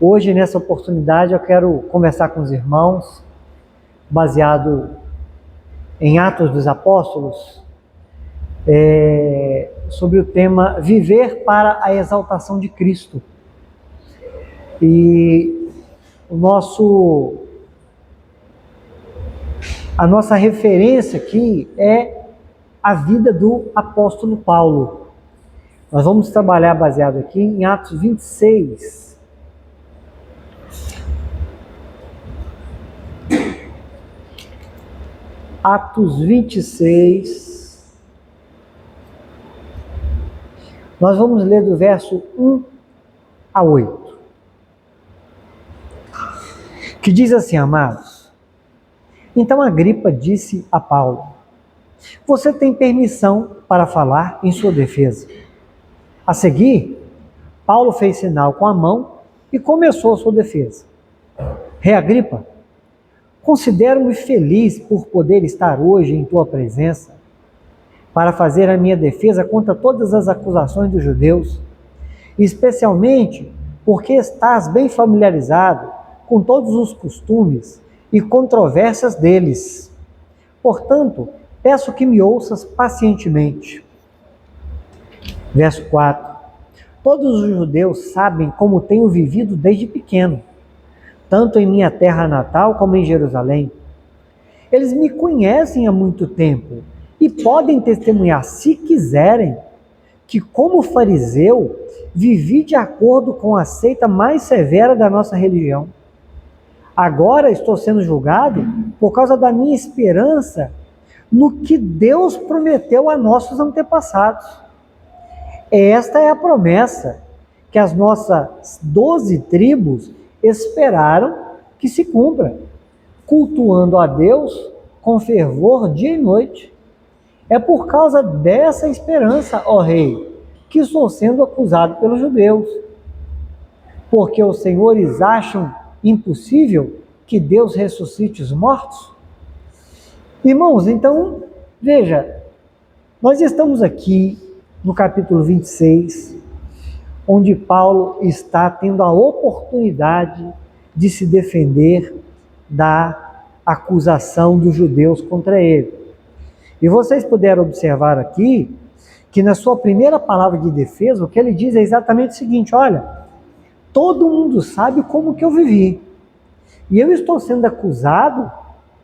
Hoje, nessa oportunidade, eu quero conversar com os irmãos, baseado em Atos dos Apóstolos, sobre o tema Viver para a Exaltação de Cristo. E a nossa referência aqui é a vida do apóstolo Paulo. Nós vamos trabalhar baseado aqui em Atos 26. Atos 26. Nós vamos ler do verso 1 a 8. Que diz assim, amados: Então Agripa disse a Paulo: Você tem permissão para falar em sua defesa. A seguir, Paulo fez sinal com a mão e começou a sua defesa. Rei Agripa, considero-me feliz por poder estar hoje em tua presença para fazer a minha defesa contra todas as acusações dos judeus, especialmente porque estás bem familiarizado com todos os costumes e controvérsias deles. Portanto, peço que me ouças pacientemente. Verso 4. Todos os judeus sabem como tenho vivido desde pequeno, tanto em minha terra natal como em Jerusalém. Eles me conhecem há muito tempo e podem testemunhar, se quiserem, que como fariseu vivi de acordo com a seita mais severa da nossa religião. Agora estou sendo julgado por causa da minha esperança no que Deus prometeu a nossos antepassados. Esta é a promessa que as nossas 12 tribos esperaram que se cumpra, cultuando a Deus com fervor dia e noite. É por causa dessa esperança, ó rei, que estou sendo acusado pelos judeus, porque os senhores acham impossível que Deus ressuscite os mortos? Irmãos, então, veja, nós estamos aqui no capítulo 26, onde Paulo está tendo a oportunidade de se defender da acusação dos judeus contra ele. E vocês puderam observar aqui que na sua primeira palavra de defesa, o que ele diz é exatamente o seguinte: olha, todo mundo sabe como que eu vivi. E eu estou sendo acusado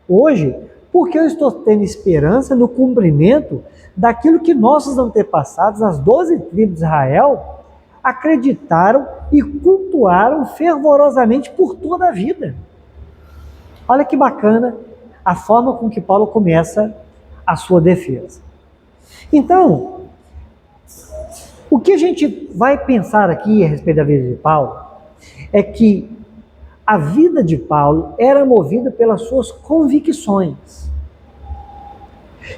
hoje porque eu estou tendo esperança no cumprimento daquilo que nossos antepassados, as 12 tribos de Israel, acreditaram e cultuaram fervorosamente por toda a vida. Olha que bacana a forma com que Paulo começa a sua defesa. Então, o que a gente vai pensar aqui a respeito da vida de Paulo é que a vida de Paulo era movida pelas suas convicções.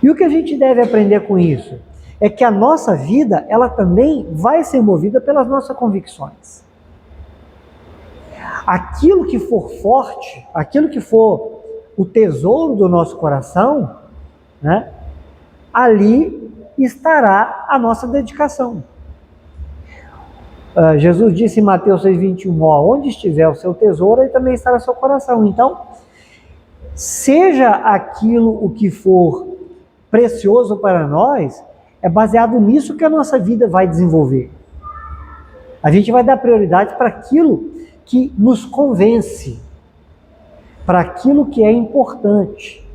E o que a gente deve aprender com isso é que a nossa vida, ela também vai ser movida pelas nossas convicções. Aquilo que for forte, aquilo que for o tesouro do nosso coração, né, ali estará a nossa dedicação. Jesus disse em Mateus 6,21, onde estiver o seu tesouro, aí também estará o seu coração. Então, seja aquilo o que for precioso para nós, é baseado nisso que a nossa vida vai desenvolver. A gente vai dar prioridade para aquilo que nos convence, para aquilo que é importante.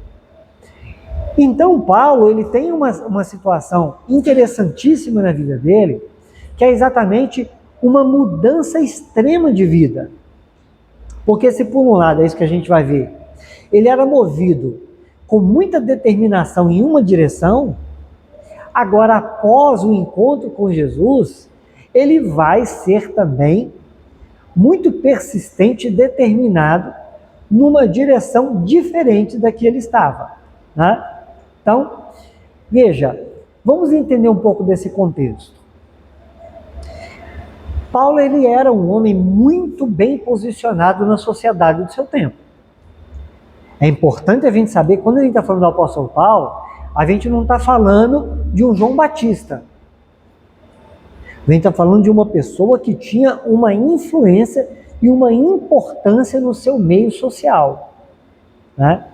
Então, Paulo, ele tem uma situação interessantíssima na vida dele, que é exatamente uma mudança extrema de vida. Porque se por um lado, é isso que a gente vai ver, ele era movido com muita determinação em uma direção, agora após o encontro com Jesus, ele vai ser também muito persistente e determinado numa direção diferente da que ele estava, né? Então, veja, vamos entender um pouco desse contexto. Paulo, ele era um homem muito bem posicionado na sociedade do seu tempo. É importante a gente saber, quando a gente está falando do apóstolo Paulo, a gente não está falando de um João Batista. A gente está falando de uma pessoa que tinha uma influência e uma importância no seu meio social, né?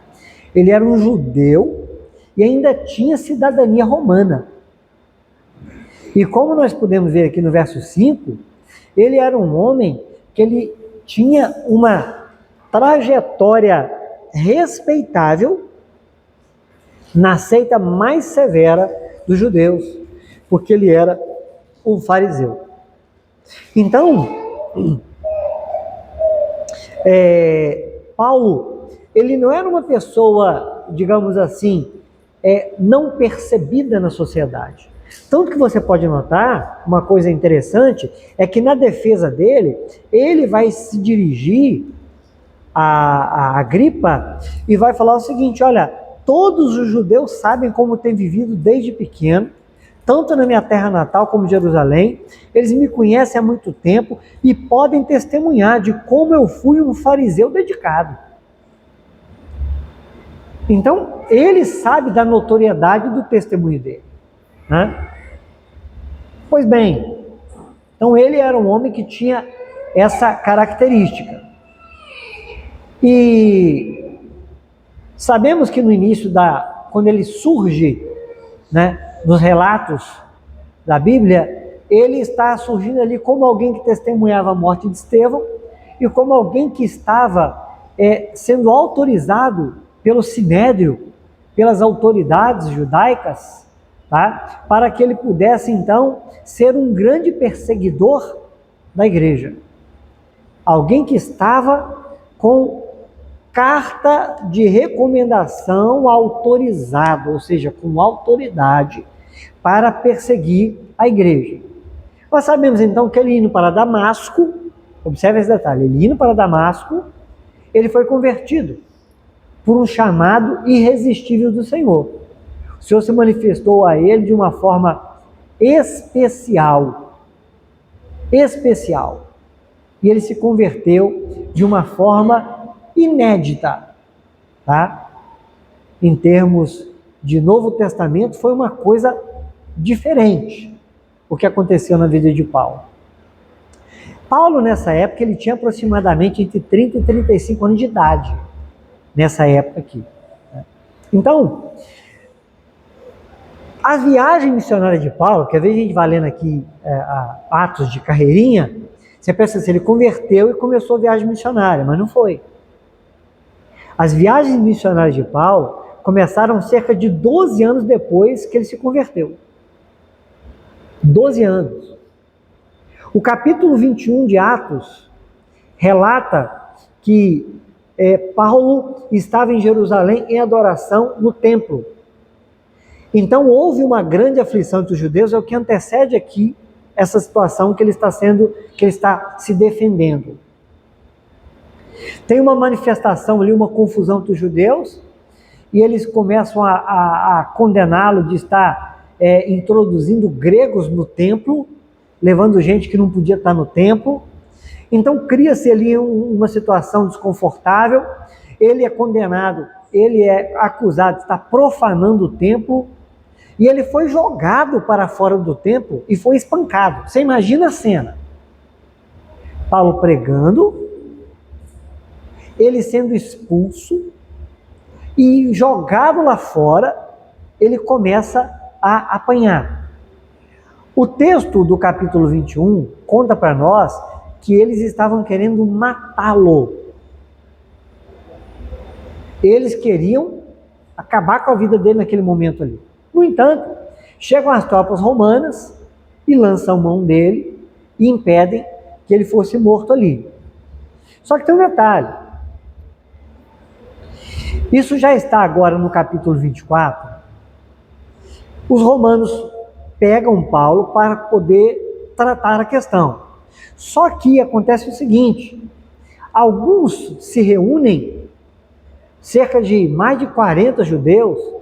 Ele era um judeu e ainda tinha cidadania romana. E como nós podemos ver aqui no verso 5, ele era um homem que ele tinha uma trajetória respeitável na seita mais severa dos judeus, porque ele era um fariseu. Então, Paulo, ele não era uma pessoa, digamos assim, não percebida na sociedade. Tanto que você pode notar, uma coisa interessante, é que na defesa dele, ele vai se dirigir a Agripa e vai falar o seguinte: olha, todos os judeus sabem como tem vivido desde pequeno, tanto na minha terra natal como em Jerusalém, eles me conhecem há muito tempo e podem testemunhar de como eu fui um fariseu dedicado. Então, ele sabe da notoriedade do testemunho dele, né? Pois bem, então ele era um homem que tinha essa característica. E sabemos que no início quando ele surge, né, nos relatos da Bíblia, ele está surgindo ali como alguém que testemunhava a morte de Estevão e como alguém que estava sendo autorizado pelo Sinédrio, pelas autoridades judaicas, tá, para que ele pudesse então ser um grande perseguidor da igreja. Alguém que estava com carta de recomendação autorizada, ou seja, com autoridade para perseguir a igreja. Nós sabemos então que ele indo para Damasco, observe esse detalhe, ele indo para Damasco, ele foi convertido por um chamado irresistível do Senhor. O Senhor se manifestou a ele de uma forma especial. E ele se converteu de uma forma inédita, tá? Em termos de Novo Testamento, foi uma coisa diferente o que aconteceu na vida de Paulo. Paulo, nessa época, ele tinha aproximadamente entre 30 e 35 anos de idade, nessa época aqui. Então, a viagem missionária de Paulo, que às vezes a gente vai lendo aqui Atos de carreirinha, você pensa assim, ele converteu e começou a viagem missionária, mas não foi. As viagens missionárias de Paulo começaram cerca de 12 anos depois que ele se converteu. 12 anos. O capítulo 21 de Atos relata que Paulo estava em Jerusalém em adoração no templo. Então houve uma grande aflição entre os judeus, é o que antecede aqui essa situação que ele está se defendendo. Tem uma manifestação ali, uma confusão entre os judeus, e eles começam a condená-lo de estar introduzindo gregos no templo, levando gente que não podia estar no templo. Então cria-se ali uma situação desconfortável, ele é condenado, ele é acusado de estar profanando o templo, e ele foi jogado para fora do templo e foi espancado. Você imagina a cena. Paulo pregando, ele sendo expulso e jogado lá fora, ele começa a apanhar. O texto do capítulo 21 conta para nós que eles estavam querendo matá-lo. Eles queriam acabar com a vida dele naquele momento ali. No entanto, chegam as tropas romanas e lançam mão dele e impedem que ele fosse morto ali. Só que tem um detalhe. Isso já está agora no capítulo 24. Os romanos pegam Paulo para poder tratar a questão. Só que acontece o seguinte, alguns se reúnem, cerca de mais de 40 judeus,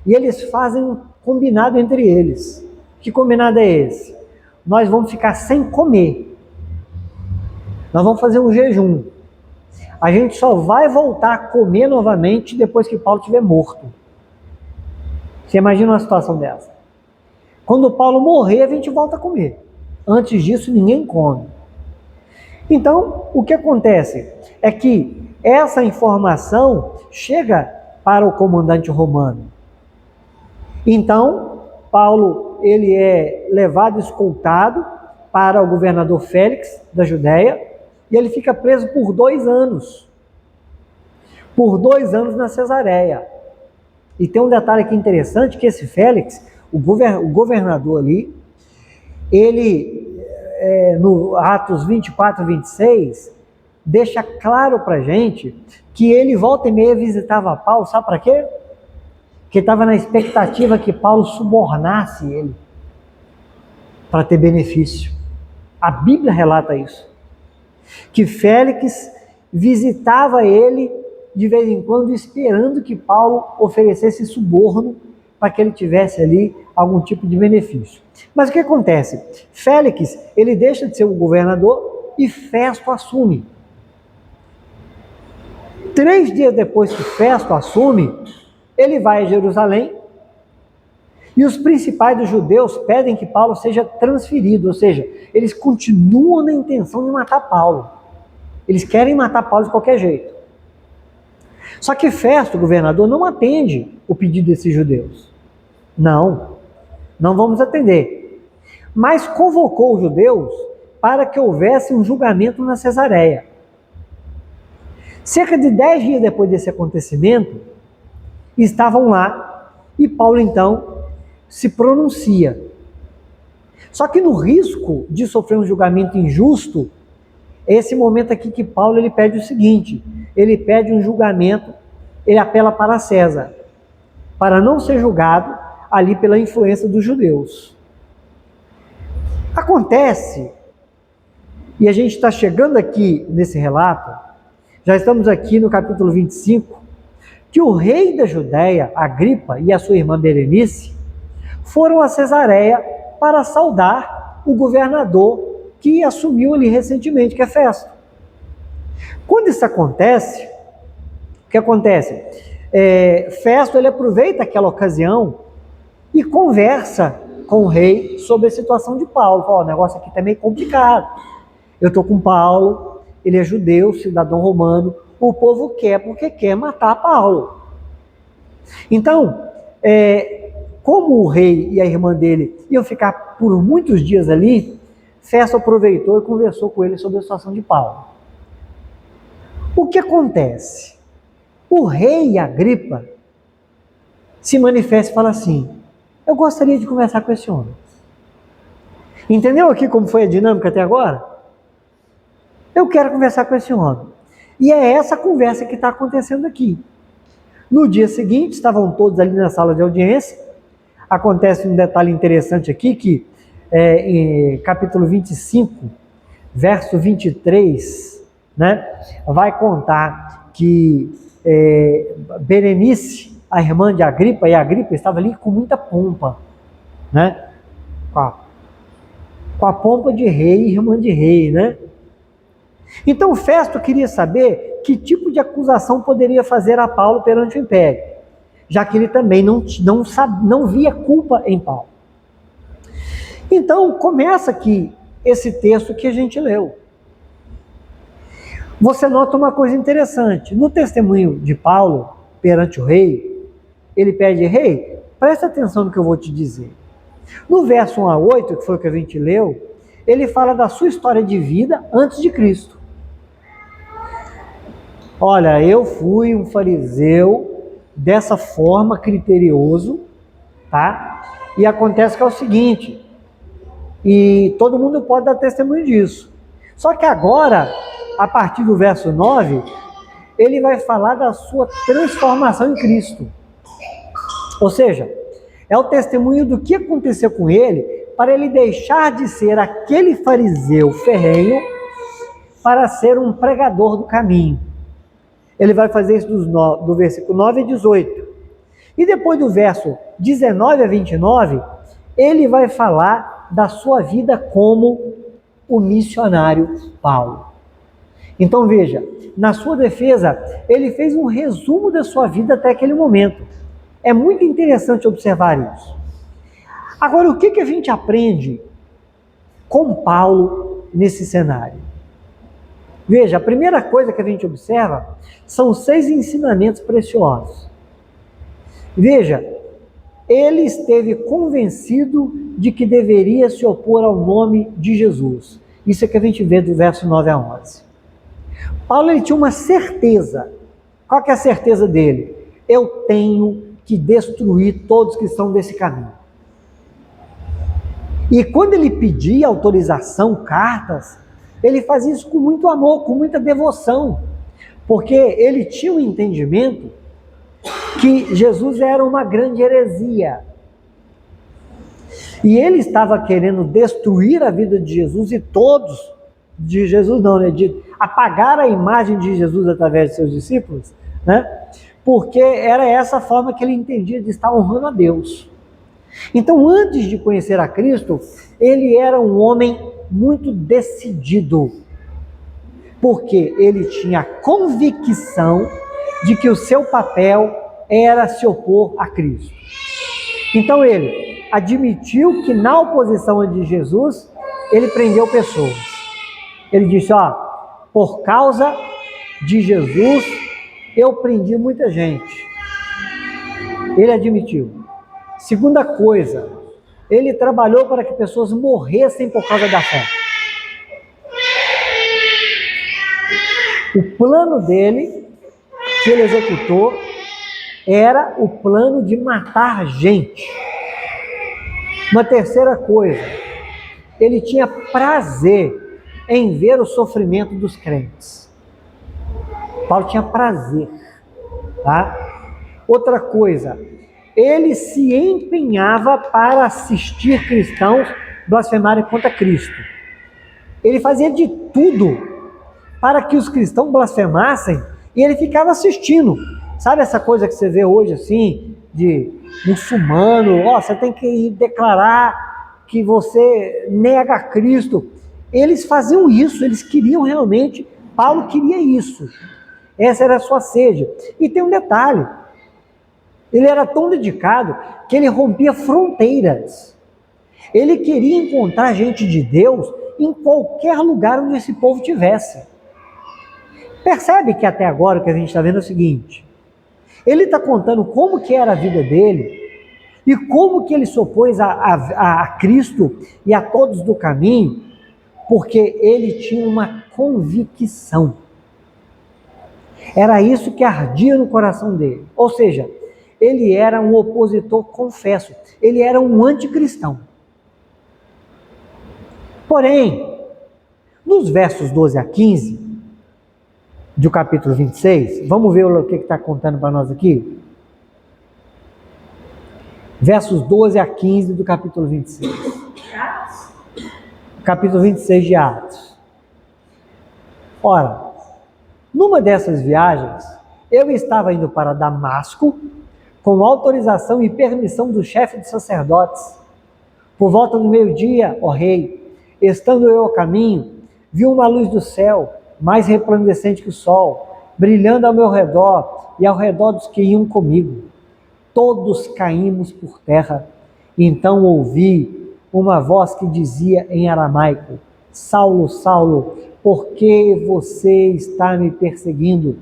e eles fazem um combinado entre eles. Que combinado é esse? Nós vamos ficar sem comer. Nós vamos fazer um jejum. A gente só vai voltar a comer novamente depois que Paulo estiver morto. Você imagina uma situação dessa? Quando Paulo morrer, a gente volta a comer. Antes disso, ninguém come. Então, o que acontece é que essa informação chega para o comandante romano. Então, Paulo, ele é levado, escoltado para o governador Félix da Judéia, e ele fica preso por 2 anos. Por 2 anos na Cesareia. E tem um detalhe aqui interessante, que esse Félix, o governador ali, ele, no Atos 24 e 26, deixa claro para a gente que ele volta e meia visitava Paulo, sabe para quê? Porque estava na expectativa que Paulo subornasse ele para ter benefício. A Bíblia relata isso. Que Félix visitava ele de vez em quando, esperando que Paulo oferecesse suborno para que ele tivesse ali algum tipo de benefício. Mas o que acontece? Félix, ele deixa de ser o governador e Festo assume. 3 dias depois que Festo assume, ele vai a Jerusalém e os principais dos judeus pedem que Paulo seja transferido, ou seja, eles continuam na intenção de matar Paulo. Eles querem matar Paulo de qualquer jeito. Só que Festo, o governador, não atende o pedido desses judeus. Não vamos atender. Mas convocou os judeus para que houvesse um julgamento na Cesareia. Cerca de 10 dias depois desse acontecimento, estavam lá e Paulo então se pronuncia. Só que no risco de sofrer um julgamento injusto, é esse momento aqui que Paulo ele pede o seguinte, ele pede um julgamento, ele apela para César, para não ser julgado ali pela influência dos judeus. Acontece, e a gente está chegando aqui nesse relato, já estamos aqui no capítulo 25, que o rei da Judéia, Agripa, e a sua irmã Berenice, foram a Cesareia para saudar o governador que assumiu ali recentemente, que é Festo. Quando isso acontece, o que acontece? Festo ele aproveita aquela ocasião e conversa com o rei sobre a situação de Paulo. Fala, o negócio aqui está meio complicado. Eu estou com Paulo, ele é judeu, cidadão romano, o povo quer porque quer matar Paulo. Então, como o rei e a irmã dele iam ficar por muitos dias ali, Festo aproveitou e conversou com ele sobre a situação de Paulo. O que acontece? O rei Agripa se manifesta e fala assim, eu gostaria de conversar com esse homem. Entendeu aqui como foi a dinâmica até agora? Eu quero conversar com esse homem. E é essa conversa que está acontecendo aqui. No dia seguinte, estavam todos ali na sala de audiência. Acontece um detalhe interessante aqui, que em capítulo 25, verso 23, né, vai contar que Berenice, a irmã de Agripa, e Agripa estava ali com muita pompa, né, com a pompa de rei e irmã de rei, né? Então Festo queria saber que tipo de acusação poderia fazer a Paulo perante o império, já que ele também não via culpa em Paulo. Então começa aqui esse texto que a gente leu. Você nota uma coisa interessante, no testemunho de Paulo perante o rei, ele pede, rei, presta atenção no que eu vou te dizer. No verso 1 a 8, que foi o que a gente leu, ele fala da sua história de vida antes de Cristo. Olha, eu fui um fariseu dessa forma, criterioso, tá? E acontece que é o seguinte, e todo mundo pode dar testemunho disso. Só que agora, a partir do verso 9, ele vai falar da sua transformação em Cristo. Ou seja, é o testemunho do que aconteceu com ele, para ele deixar de ser aquele fariseu ferrenho, para ser um pregador do caminho. Ele vai fazer isso do versículo 9 a 18. E depois do verso 19 a 29, ele vai falar da sua vida como o missionário Paulo. Então veja, na sua defesa, ele fez um resumo da sua vida até aquele momento. É muito interessante observar isso. Agora, o que a gente aprende com Paulo nesse cenário? Veja, a primeira coisa que a gente observa são 6 ensinamentos preciosos. Veja, ele esteve convencido de que deveria se opor ao nome de Jesus. Isso é que a gente vê do verso 9 a 11. Paulo, ele tinha uma certeza. Qual que é a certeza dele? Eu tenho que destruir todos que estão desse caminho. E quando ele pedia autorização, cartas, ele fazia isso com muito amor, com muita devoção, porque ele tinha um entendimento que Jesus era uma grande heresia. E ele estava querendo destruir a vida de Jesus e todos, de Jesus não, né? De apagar a imagem de Jesus através de seus discípulos, né? Porque era essa a forma que ele entendia de estar honrando a Deus. Então, antes de conhecer a Cristo, ele era um homem muito decidido, porque ele tinha a convicção de que o seu papel era se opor a Cristo. Então ele admitiu que na oposição de Jesus, ele prendeu pessoas. Ele disse, por causa de Jesus, eu prendi muita gente. Ele admitiu. Segunda coisa, ele trabalhou para que pessoas morressem por causa da fé. O plano dele, que ele executou, era o plano de matar gente. Uma terceira coisa, ele tinha prazer em ver o sofrimento dos crentes. Paulo tinha prazer, tá? Outra coisa, ele se empenhava para assistir cristãos blasfemarem contra Cristo. Ele fazia de tudo para que os cristãos blasfemassem e ele ficava assistindo. Sabe essa coisa que você vê hoje assim, de muçulmano, você tem que ir declarar que você nega Cristo. Eles faziam isso, eles queriam realmente, Paulo queria isso. Essa era a sua sede. E tem um detalhe, ele era tão dedicado que ele rompia fronteiras. Ele queria encontrar gente de Deus em qualquer lugar onde esse povo tivesse. Percebe que até agora o que a gente está vendo é o seguinte, ele está contando como que era a vida dele e como que ele se opôs a Cristo e a todos do caminho, porque ele tinha uma convicção. Era isso que ardia no coração dele. Ou seja, ele era um opositor confesso, ele era um anticristão. Porém, nos versos 12 a 15, do capítulo 26, vamos ver o que está contando para nós aqui? Versos 12 a 15 do capítulo 26. Capítulo 26 de Atos. Ora, numa dessas viagens, eu estava indo para Damasco, com autorização e permissão do chefe dos sacerdotes. Por volta do meio-dia, ó rei, estando eu a caminho, vi uma luz do céu, mais resplandecente que o sol, brilhando ao meu redor e ao redor dos que iam comigo. Todos caímos por terra. Então ouvi uma voz que dizia em aramaico, Saulo, Saulo, por que você está me perseguindo?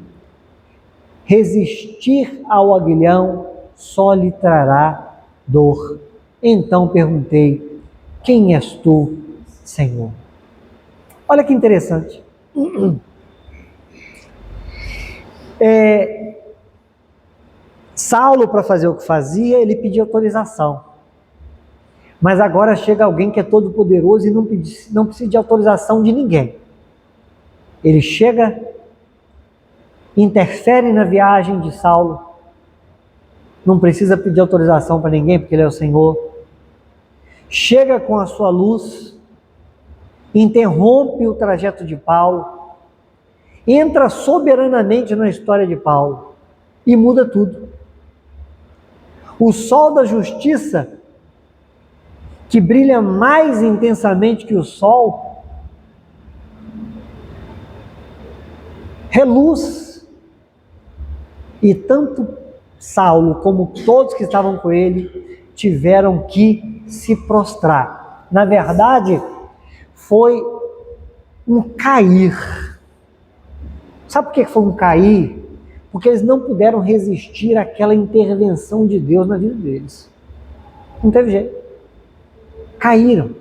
Resistir ao aguilhão só lhe trará dor. Então perguntei, quem és tu, Senhor? Olha que interessante. Saulo, para fazer o que fazia, ele pedia autorização. Mas agora chega alguém que é todo poderoso e não precisa de autorização de ninguém. Ele chega, interfere na viagem de Saulo, não precisa pedir autorização para ninguém, porque ele é o Senhor. Chega com a sua luz, interrompe o trajeto de Paulo, entra soberanamente na história de Paulo e muda tudo. O sol da justiça, que brilha mais intensamente que o sol, reluz. E tanto Saulo como todos que estavam com ele tiveram que se prostrar. Na verdade, foi um cair. Sabe por que foi um cair? Porque eles não puderam resistir àquela intervenção de Deus na vida deles. Não teve jeito. Caíram.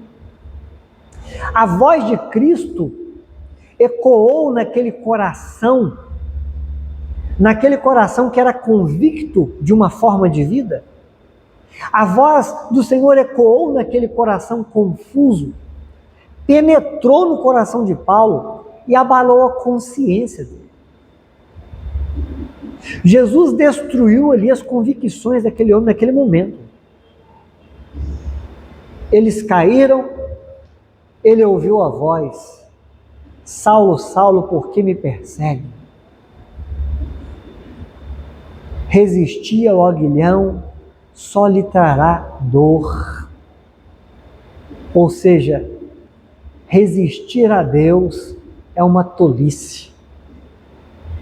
A voz de Cristo ecoou naquele coração que era convicto de uma forma de vida. A voz do Senhor ecoou naquele coração confuso, penetrou no coração de Paulo e abalou a consciência dele. Jesus destruiu ali as convicções daquele homem naquele momento. Eles caíram, ele ouviu a voz: Saulo, Saulo, por que me persegue? Resistir ao aguilhão só lhe trará dor. Ou seja, resistir a Deus é uma tolice.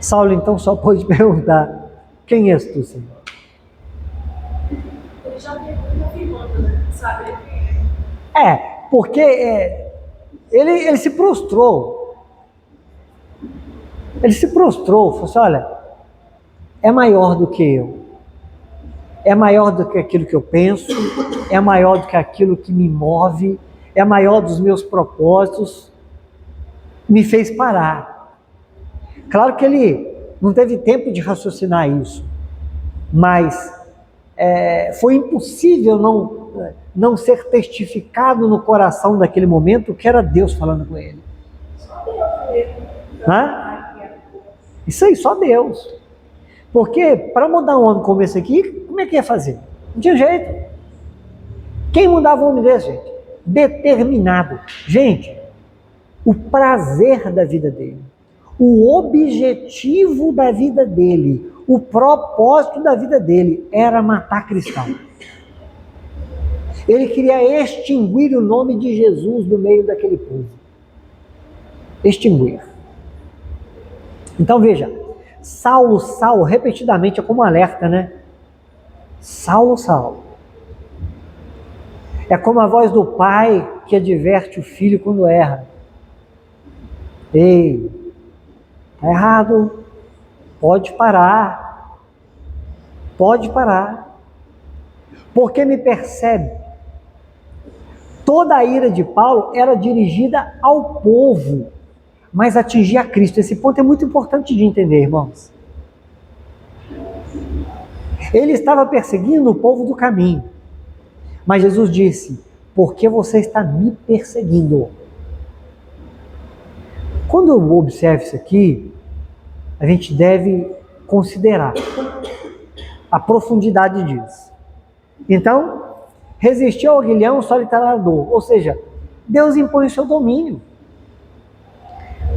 Saulo então só pôde perguntar: quem és tu, Senhor? Ele já pergunta afirmando, né? Sabe? Porque ele se prostrou. Ele se prostrou, falou assim: olha, é maior do que eu. É maior do que aquilo que eu penso, é maior do que aquilo que me move, é maior dos meus propósitos. Me fez parar. Claro que ele não teve tempo de raciocinar isso, mas foi impossível não ser testificado no coração daquele momento que era Deus falando com ele. Isso aí, só Deus. Porque para mudar um homem como esse aqui, como é que ia fazer? Não tinha jeito. Quem mudava um homem desse, gente? Determinado. Gente, o prazer da vida dele, o objetivo da vida dele, o propósito da vida dele era matar cristão. Ele queria extinguir o nome de Jesus do meio daquele povo. Extinguir. Então veja, Saulo, Saulo, repetidamente, é como um alerta, né? Saulo, Saulo. É como a voz do pai que adverte o filho quando erra. Ei, tá errado, pode parar, porque me percebe. Toda a ira de Paulo era dirigida ao povo, mas atingia a Cristo. Esse ponto é muito importante de entender, irmãos. Ele estava perseguindo o povo do caminho, mas Jesus disse: por que você está me perseguindo? Quando eu observo isso aqui, a gente deve considerar a profundidade disso. Então, resistir ao aguilhão só lhe trará dor. Ou seja, Deus impõe o seu domínio.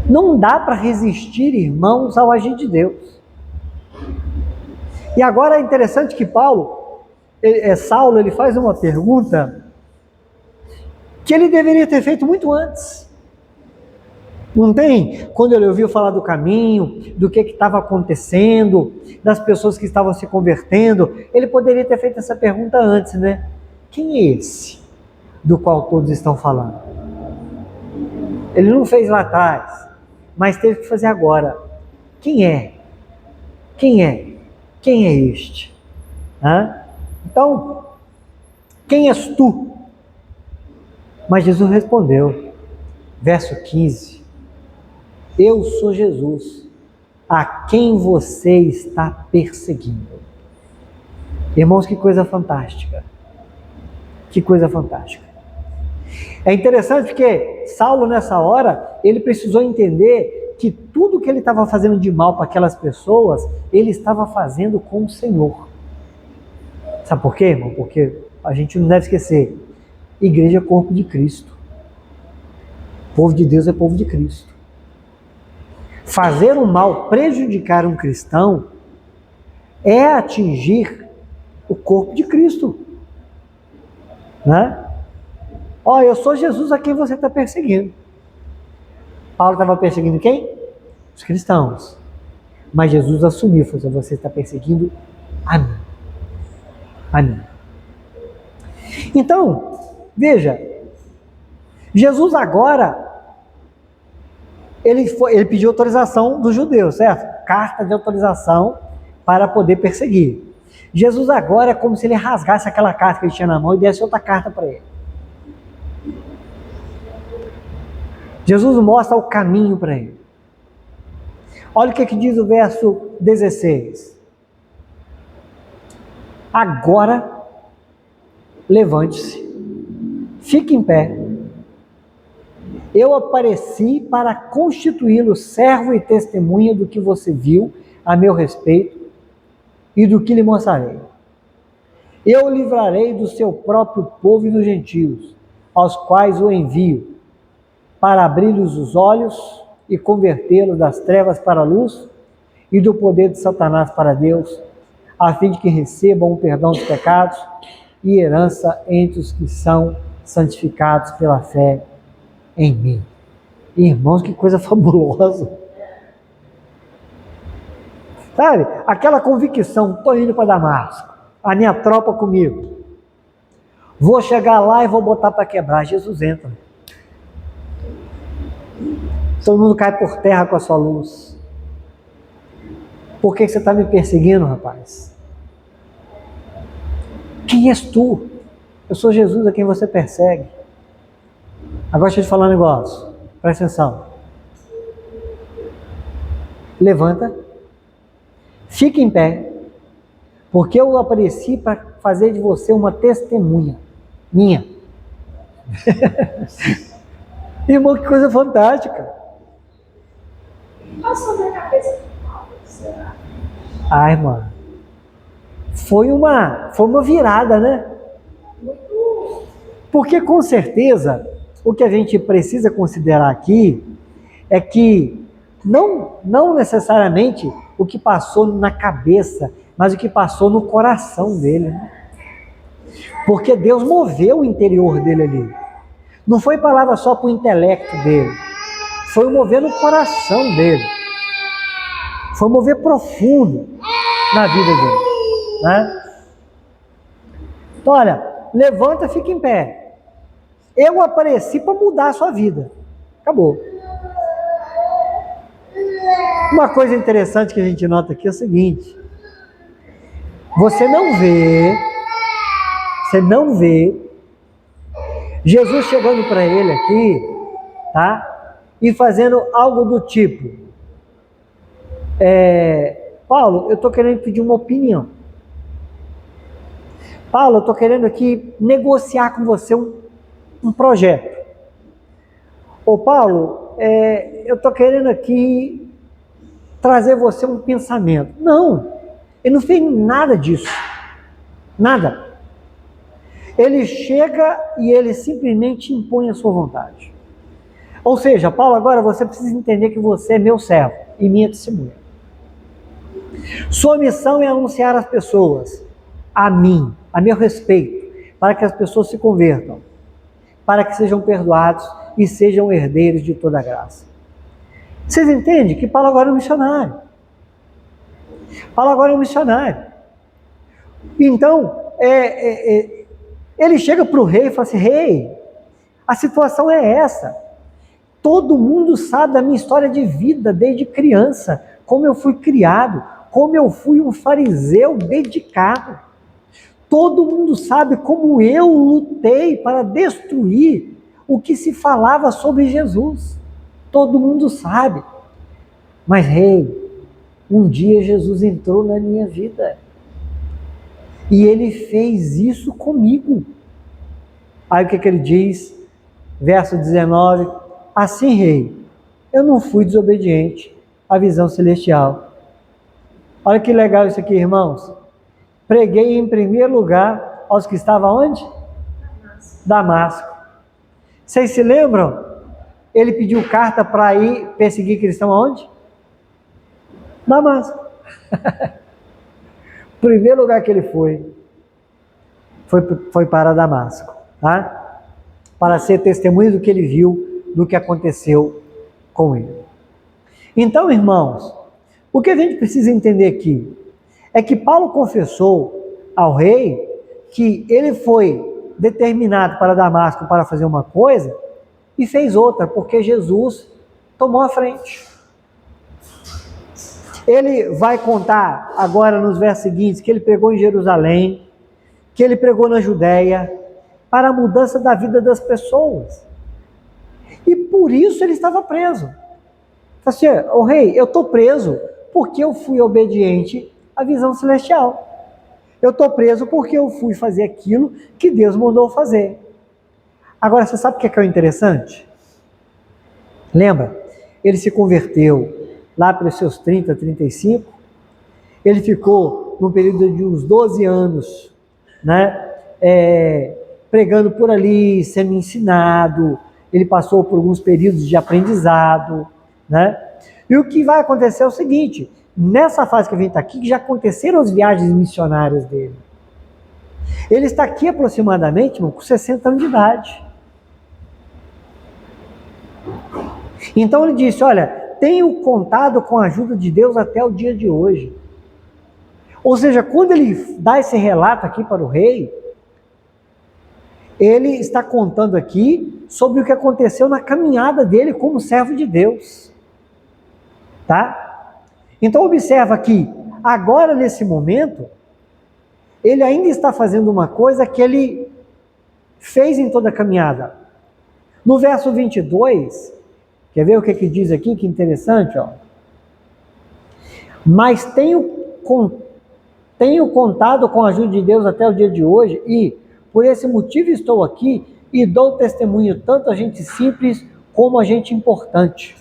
Não dá para resistir, irmãos, ao agir de Deus. E agora é interessante que Saulo, ele faz uma pergunta que ele deveria ter feito muito antes. Não tem? Quando ele ouviu falar do caminho, do que estava acontecendo, das pessoas que estavam se convertendo, ele poderia ter feito essa pergunta antes, né? Quem é esse do qual todos estão falando? Ele não fez lá atrás, mas teve que fazer agora. Quem é? Quem é? Quem é este? Então, quem és tu? Mas Jesus respondeu, verso 15, eu sou Jesus, a quem você está perseguindo. Irmãos, que coisa fantástica. Que coisa fantástica. É interessante porque Saulo, nessa hora, ele precisou entender que tudo que ele estava fazendo de mal para aquelas pessoas, ele estava fazendo com o Senhor. Sabe por quê, irmão? Porque a gente não deve esquecer, igreja é corpo de Cristo. Povo de Deus é povo de Cristo. Fazer o mal, prejudicar um cristão, é atingir o corpo de Cristo. Né? Eu sou Jesus a quem você está perseguindo. Paulo estava perseguindo quem? Os cristãos. Mas Jesus assumiu, falou: você está perseguindo a mim. A mim. Então, veja, Jesus agora, ele pediu autorização dos judeus, certo? Carta de autorização para poder perseguir. Jesus agora é como se ele rasgasse aquela carta que ele tinha na mão e desse outra carta para ele. Jesus mostra o caminho para ele. Olha o que diz o verso 16. Agora, levante-se, fique em pé. Eu apareci para constituí-lo servo e testemunha do que você viu a meu respeito e do que lhe mostrarei. Eu o livrarei do seu próprio povo e dos gentios, aos quais o envio, para abrir-lhes os olhos e convertê-los das trevas para a luz e do poder de Satanás para Deus, a fim de que recebam o perdão dos pecados e herança entre os que são santificados pela fé em mim. Irmãos, que coisa fabulosa! Sabe, aquela convicção, estou indo para Damasco, a minha tropa comigo, vou chegar lá e vou botar para quebrar. Jesus entra. Todo mundo cai por terra com a sua luz. Por que você está me perseguindo, rapaz? Quem és tu? Eu sou Jesus a quem você persegue. Agora deixa eu te falar um negócio. Presta atenção. Levanta. Fique em pé. Porque eu apareci para fazer de você uma testemunha minha. Irmão, que coisa fantástica. Passou na cabeça de Paulo, será? Ai, irmã. Foi uma virada, né? Porque com certeza o que a gente precisa considerar aqui é que não necessariamente o que passou na cabeça, mas o que passou no coração dele. Né? Porque Deus moveu o interior dele ali. Não foi palavra só para o intelecto dele. Foi mover no coração dele. Foi mover profundo na vida dele. Né? Então, olha, levanta, fica em pé. Eu apareci para mudar a sua vida. Acabou. Uma coisa interessante que a gente nota aqui é o seguinte. Você não vê Jesus chegando para ele aqui, tá? E fazendo algo do tipo, Paulo, eu estou querendo pedir uma opinião. Paulo, eu estou querendo aqui negociar com você um projeto. Ô Paulo, eu estou querendo aqui trazer você um pensamento. Não, ele não fez nada disso. Nada. Ele chega e ele simplesmente impõe a sua vontade. Ou seja, Paulo, agora você precisa entender que você é meu servo e minha testemunha. Sua missão é anunciar às pessoas, a mim, a meu respeito, para que as pessoas se convertam, para que sejam perdoados e sejam herdeiros de toda a graça. Vocês entendem que Paulo agora é um missionário. Paulo agora é um missionário. Então, ele chega para o rei e fala assim, rei, a situação é essa. Todo mundo sabe da minha história de vida desde criança, como eu fui criado, como eu fui um fariseu dedicado. Todo mundo sabe como eu lutei para destruir o que se falava sobre Jesus. Todo mundo sabe. Mas, rei, um dia Jesus entrou na minha vida. E ele fez isso comigo. Aí o que ele diz? Verso 19. Assim, rei, eu não fui desobediente à visão celestial. Olha que legal isso aqui, irmãos. Preguei em primeiro lugar aos que estavam onde? Damasco. Vocês se lembram? Ele pediu carta para ir perseguir cristão aonde? Damasco. O primeiro lugar que ele foi para Damasco, tá? Para ser testemunha do que ele viu, do que aconteceu com ele. Então, irmãos, o que a gente precisa entender aqui é que Paulo confessou ao rei que ele foi determinado para Damasco para fazer uma coisa e fez outra, porque Jesus tomou a frente. Ele vai contar agora nos versos seguintes que ele pregou em Jerusalém, que ele pregou na Judéia, para a mudança da vida das pessoas. E por isso ele estava preso. Assim, o rei, eu estou preso porque eu fui obediente à visão celestial. Eu estou preso porque eu fui fazer aquilo que Deus mandou fazer. Agora, você sabe o que é o interessante? Lembra? Ele se converteu lá pelos seus 30, 35. Ele ficou num período de uns 12 anos, né? Pregando por ali, sendo ensinado. Ele passou por alguns períodos de aprendizado, né? E o que vai acontecer é o seguinte: nessa fase que a gente está aqui, que já aconteceram as viagens missionárias dele. Ele está aqui aproximadamente, irmão, com 60 anos de idade. Então ele disse: olha, tenho contado com a ajuda de Deus até o dia de hoje. Ou seja, quando ele dá esse relato aqui para o rei, ele está contando aqui sobre o que aconteceu na caminhada dele como servo de Deus. Tá? Então observa que agora nesse momento, ele ainda está fazendo uma coisa que ele fez em toda a caminhada. No verso 22, quer ver o que diz aqui? Que interessante, ó. Mas tenho contado com a ajuda de Deus até o dia de hoje, e por esse motivo estou aqui e dou testemunho tanto a gente simples como a gente importante.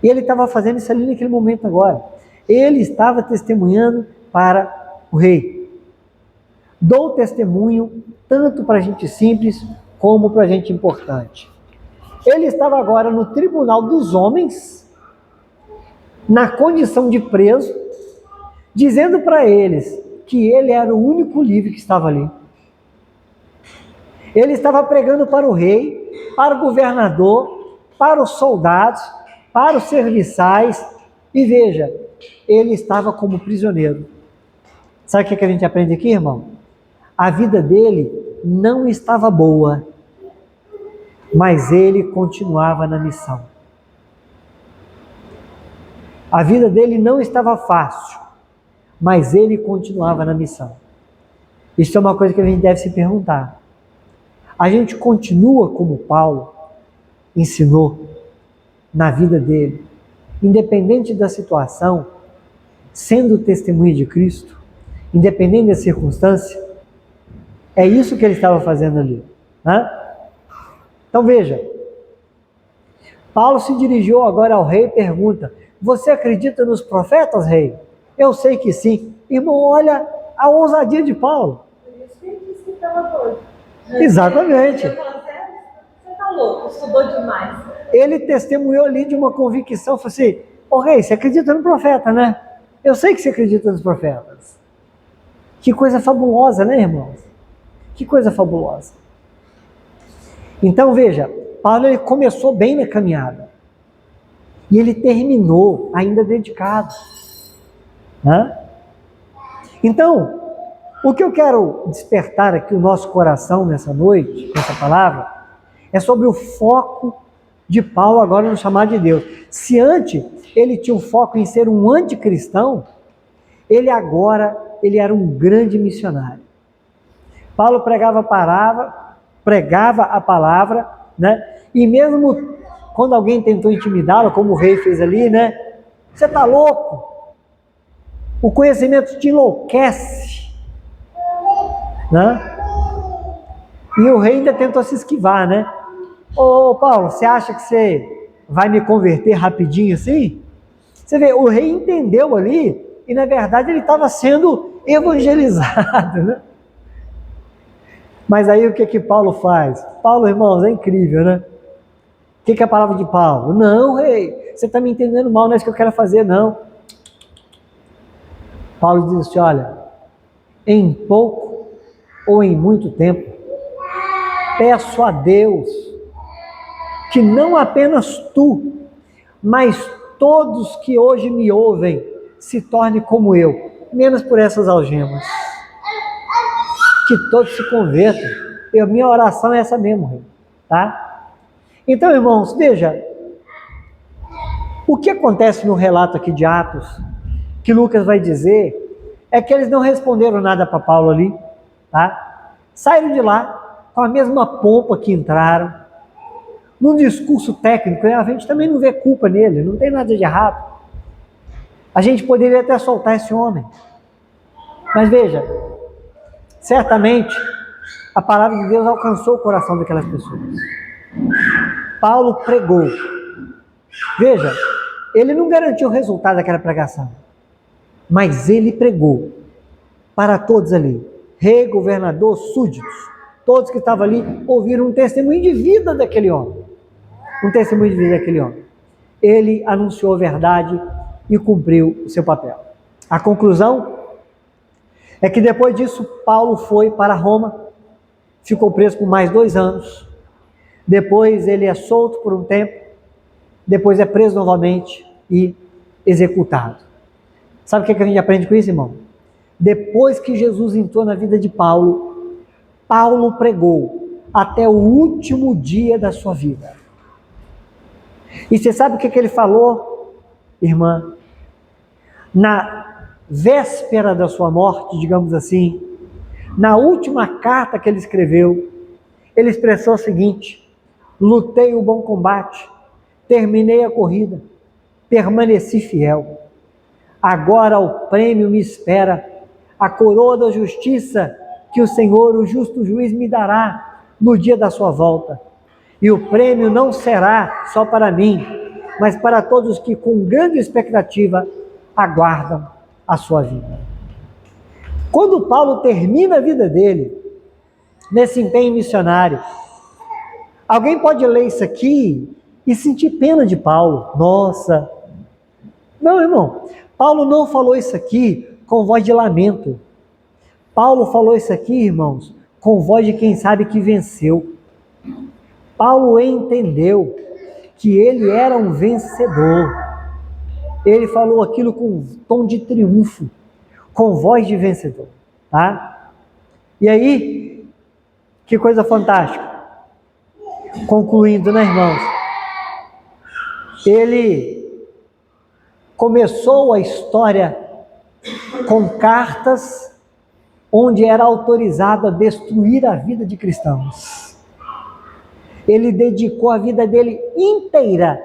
E ele estava fazendo isso ali naquele momento agora. Ele estava testemunhando para o rei. Dou testemunho tanto para a gente simples como para a gente importante. Ele estava agora no tribunal dos homens, na condição de preso, dizendo para eles que ele era o único livre que estava ali. Ele estava pregando para o rei, para o governador, para os soldados, para os serviçais, e veja, ele estava como prisioneiro. Sabe o que a gente aprende aqui, irmão? A vida dele não estava boa, mas ele continuava na missão. A vida dele não estava fácil, mas ele continuava na missão. Isso é uma coisa que a gente deve se perguntar. A gente continua como Paulo ensinou na vida dele, independente da situação, sendo testemunha de Cristo, independente da circunstância? É isso que ele estava fazendo ali, né? Então veja, Paulo se dirigiu agora ao rei e pergunta: você acredita nos profetas, rei? Eu sei que sim. Irmão, olha a ousadia de Paulo. Por isso que ele disse que estava doido. Exatamente. Você está louco, estudou demais. Ele testemunhou ali de uma convicção, falou assim: ô rei, você acredita no profeta, né? Eu sei que você acredita nos profetas. Que coisa fabulosa, né, irmãos? Que coisa fabulosa. Então veja, Paulo ele começou bem na caminhada. E ele terminou ainda dedicado. Né? Então, o que eu quero despertar aqui o nosso coração nessa noite, com essa palavra, é sobre o foco de Paulo agora no chamado de Deus. Se antes ele tinha um foco em ser um anticristão, ele agora era um grande missionário. Paulo pregava a palavra, né? E mesmo quando alguém tentou intimidá-lo, como o rei fez ali, né? Você está louco? O conhecimento te enlouquece, né? E o rei ainda tentou se esquivar, né? Ô Paulo, você acha que você vai me converter rapidinho assim? Você vê, o rei entendeu ali, e na verdade ele estava sendo evangelizado, né? Mas aí o que Paulo faz? Paulo, irmãos, é incrível, né? O que é a palavra de Paulo? Não, rei, você está me entendendo mal, não é isso que eu quero fazer, não. Paulo diz assim: olha, em pouco ou em muito tempo, peço a Deus que não apenas tu, mas todos que hoje me ouvem se tornem como eu, menos por essas algemas. Que todos se convertam. E a minha oração é essa mesmo, rei. Tá? Então, irmãos, veja, O que acontece no relato aqui de Atos, que Lucas vai dizer, é que eles não responderam nada para Paulo ali, tá? Saíram de lá com a mesma pompa que entraram, num discurso técnico, a gente também não vê culpa nele, não tem nada de errado. A gente poderia até soltar esse homem. Mas veja, certamente a palavra de Deus alcançou o coração daquelas pessoas. Paulo pregou. Veja, ele não garantiu o resultado daquela pregação, mas ele pregou para todos ali, rei, governador, súditos, todos que estavam ali ouviram um testemunho de vida daquele homem. Um testemunho de vida daquele homem. Ele anunciou a verdade e cumpriu o seu papel. A conclusão é que depois disso, Paulo foi para Roma, ficou preso por mais 2 anos, depois ele é solto por um tempo, depois é preso novamente e executado. Sabe o que a gente aprende com isso, irmão? Depois que Jesus entrou na vida de Paulo, Paulo pregou até o último dia da sua vida. E você sabe o que ele falou, irmã? Na véspera da sua morte, digamos assim, na última carta que ele escreveu, ele expressou o seguinte: lutei o bom combate, terminei a corrida, permaneci fiel. Agora o prêmio me espera, a coroa da justiça que o Senhor, o justo juiz, me dará no dia da sua volta. E o prêmio não será só para mim, mas para todos que com grande expectativa aguardam a sua vida. Quando Paulo termina a vida dele, nesse empenho missionário, alguém pode ler isso aqui e sentir pena de Paulo. Nossa! Não, irmão, Paulo não falou isso aqui com voz de lamento. Paulo falou isso aqui, irmãos, com voz de quem sabe que venceu. Paulo entendeu que ele era um vencedor. Ele falou aquilo com tom de triunfo, com voz de vencedor, tá? E aí, que coisa fantástica. Concluindo, né, irmãos? Ele começou a história com cartas onde era autorizado a destruir a vida de cristãos. Ele dedicou a vida dele inteira,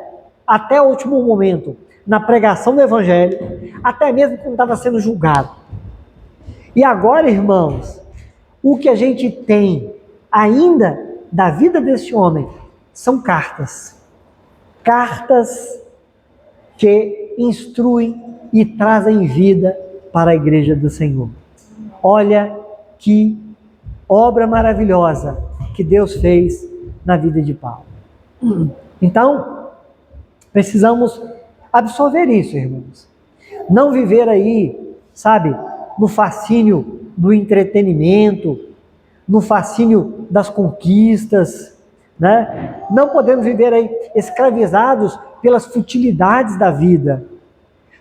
até o último momento, na pregação do Evangelho, até mesmo quando estava sendo julgado. E agora, irmãos, o que a gente tem ainda da vida desse homem são cartas. Cartas que instruem e trazem vida para a igreja do Senhor. Olha que obra maravilhosa que Deus fez na vida de Paulo. Então, precisamos absorver isso, irmãos. Não viver aí, sabe, no fascínio do entretenimento, no fascínio das conquistas, né? Não podemos viver aí escravizados pelas futilidades da vida.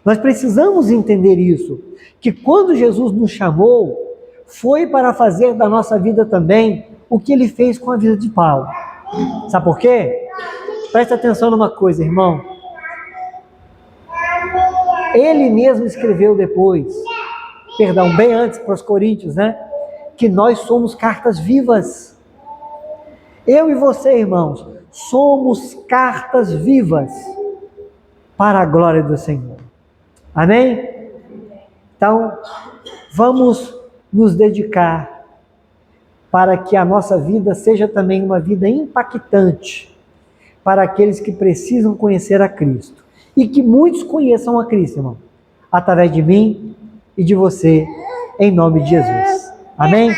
Nós precisamos entender isso, que quando Jesus nos chamou, foi para fazer da nossa vida também o que ele fez com a vida de Paulo. Sabe por quê? Presta atenção numa coisa, irmão. Ele mesmo escreveu depois, bem antes para os Coríntios, né? Que nós somos cartas vivas. Eu e você, irmãos, somos cartas vivas para a glória do Senhor. Amém? Então, vamos nos dedicar para que a nossa vida seja também uma vida impactante para aqueles que precisam conhecer a Cristo. E que muitos conheçam a Cristo, irmão, através de mim e de você, em nome de Jesus. Amém?